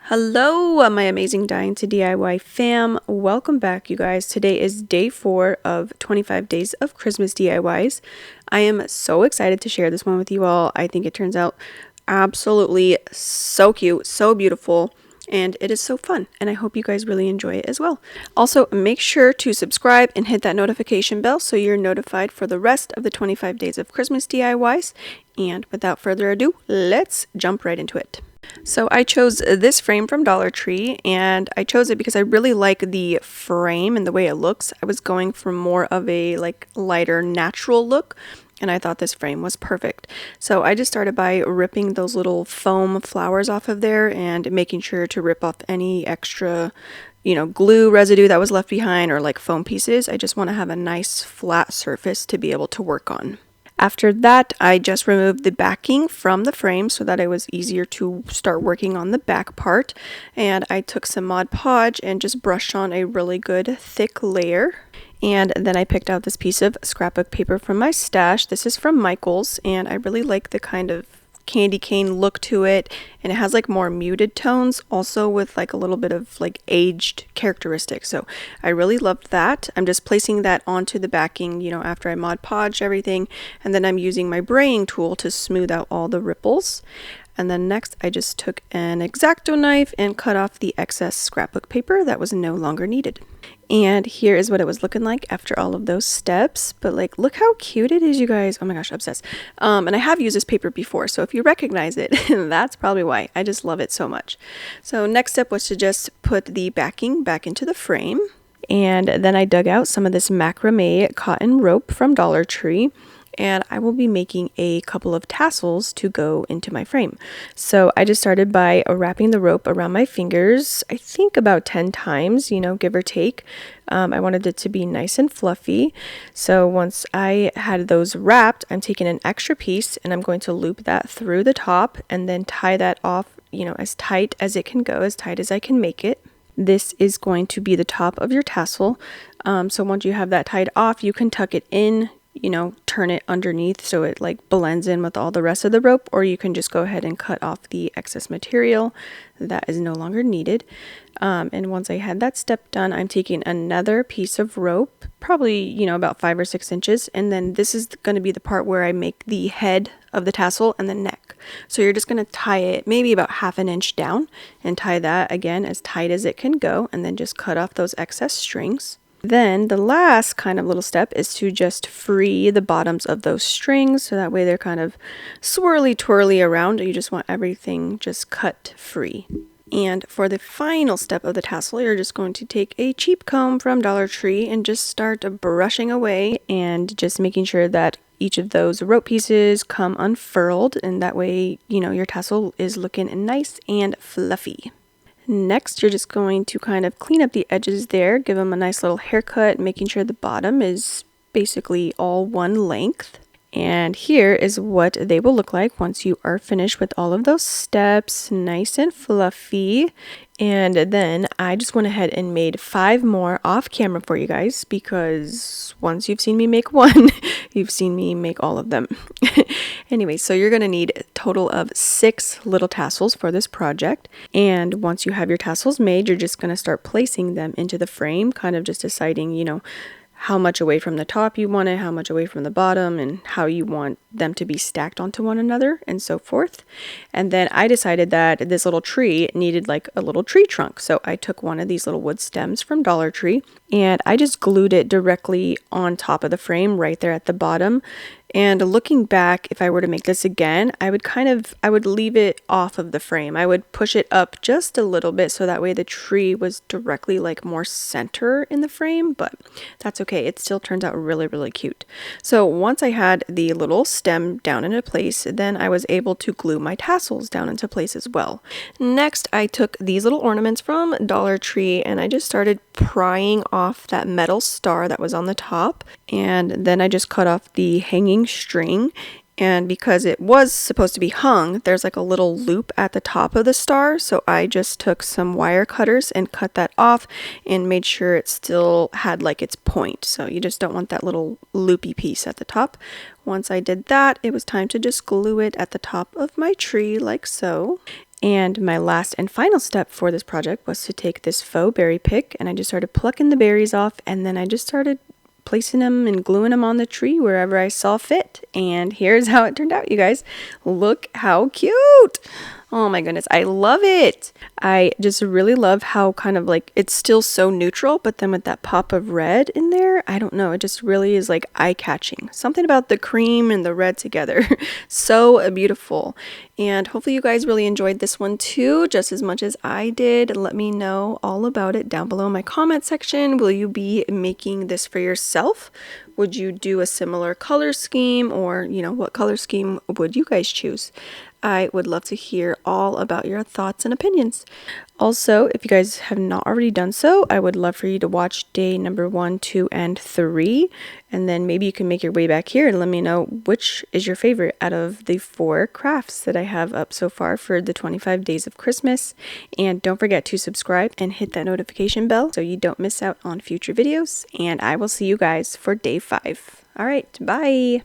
Hello, my amazing Dying to DIY fam. Welcome back, you guys. Today is day 4 of 25 days of Christmas DIYs. I am so excited to share this one with you all. I think it turns out absolutely so cute, so beautiful, and it is so fun, and I hope you guys really enjoy it as well. Also, make sure to subscribe and hit that notification bell so you're notified for the rest of the 25 days of Christmas DIYs. And without further ado, let's jump right into it. So I chose this frame from Dollar Tree, and I chose it because I really like the frame and the way it looks. I was going for more of a lighter natural look, and I thought this frame was perfect. So I just started by ripping those little foam flowers off of there and making sure to rip off any extra glue residue that was left behind or like foam pieces. I just want to have a nice flat surface to be able to work on. After that, I just removed the backing from the frame so that it was easier to start working on the back part. And I took some Mod Podge and just brushed on a really good thick layer. And then I picked out this piece of scrapbook paper from my stash. This is from Michael's, and I really like the kind of candy cane look to it, and it has like more muted tones, also with like a little bit of like aged characteristics. So I really loved that. I'm just placing that onto the backing, after I Mod Podged everything, and then I'm using my braying tool to smooth out all the ripples. And then next I just took an X-Acto knife and cut off the excess scrapbook paper that was no longer needed. And here is what it was looking like after all of those steps. But look how cute it is, you guys. Oh my gosh, obsessed. And I have used this paper before, so if you recognize it, that's probably why. I just love it so much. So next step was to just put the backing back into the frame. And then I dug out some of this macrame cotton rope from Dollar Tree, and I will be making a couple of tassels to go into my frame. So I just started by wrapping the rope around my fingers, I think about 10 times, give or take. I wanted it to be nice and fluffy. So once I had those wrapped, I'm taking an extra piece and I'm going to loop that through the top and then tie that off, as tight as it can go, as tight as I can make it. This is going to be the top of your tassel. So once you have that tied off, you can tuck it in, turn it underneath so it blends in with all the rest of the rope, or you can just go ahead and cut off the excess material that is no longer needed. And once I had that step done, I'm taking another piece of rope, probably, about 5 or 6 inches. And then this is going to be the part where I make the head of the tassel and the neck. So you're just going to tie it maybe about 1/2 inch down and tie that again as tight as it can go, and then just cut off those excess strings. Then the last kind of little step is to just free the bottoms of those strings, so that way they're kind of swirly twirly around. You just want everything just cut free. And for the final step of the tassel, you're just going to take a cheap comb from Dollar Tree and just start brushing away and just making sure that each of those rope pieces come unfurled, and that way, your tassel is looking nice and fluffy. Next, you're just going to kind of clean up the edges there, give them a nice little haircut, making sure the bottom is basically all one length. And here is what they will look like once you are finished with all of those steps, nice and fluffy. And then I just went ahead and made 5 more off camera for you guys, because once you've seen me make one, you've seen me make all of them. Anyway, so you're going to need a total of 6 little tassels for this project. And once you have your tassels made, you're just going to start placing them into the frame, kind of just deciding, how much away from the top you want it, how much away from the bottom, and how you want them to be stacked onto one another, and so forth. And then I decided that this little tree needed a little tree trunk. So I took one of these little wood stems from Dollar Tree, and I just glued it directly on top of the frame right there at the bottom. And looking back, if I were to make this again, I would leave it off of the frame. I would push it up just a little bit so that way the tree was directly more center in the frame, but that's okay. It still turns out really, really cute. So once I had the little stem down into place, then I was able to glue my tassels down into place as well. Next, I took these little ornaments from Dollar Tree and I just started prying off that metal star that was on the top, and then I just cut off the hanging string. And because it was supposed to be hung, there's a little loop at the top of the star, so I just took some wire cutters and cut that off and made sure it still had its point. So you just don't want that little loopy piece at the top. Once I did that, it was time to just glue it at the top of my tree like so. And my last and final step for this project was to take this faux berry pick, and I just started plucking the berries off, and then I just started placing them and gluing them on the tree wherever I saw fit. And here's how it turned out, you guys. Look how cute! Oh my goodness, I love it. I just really love how kind of like it's still so neutral, but then with that pop of red in there, I don't know, it just really is like eye-catching. Something about the cream and the red together. So beautiful. And hopefully you guys really enjoyed this one too, just as much as I did. Let me know all about it down below in my comment section. Will you be making this for yourself? Would you do a similar color scheme, or, you know, what color scheme would you guys choose? I would love to hear all about your thoughts and opinions. Also, if you guys have not already done so, I would love for you to watch day number 1, 2, and 3. And then maybe you can make your way back here and let me know which is your favorite out of the 4 crafts that I have up so far for the 25 days of Christmas. And don't forget to subscribe and hit that notification bell so you don't miss out on future videos. And I will see you guys for day 5. All right, bye.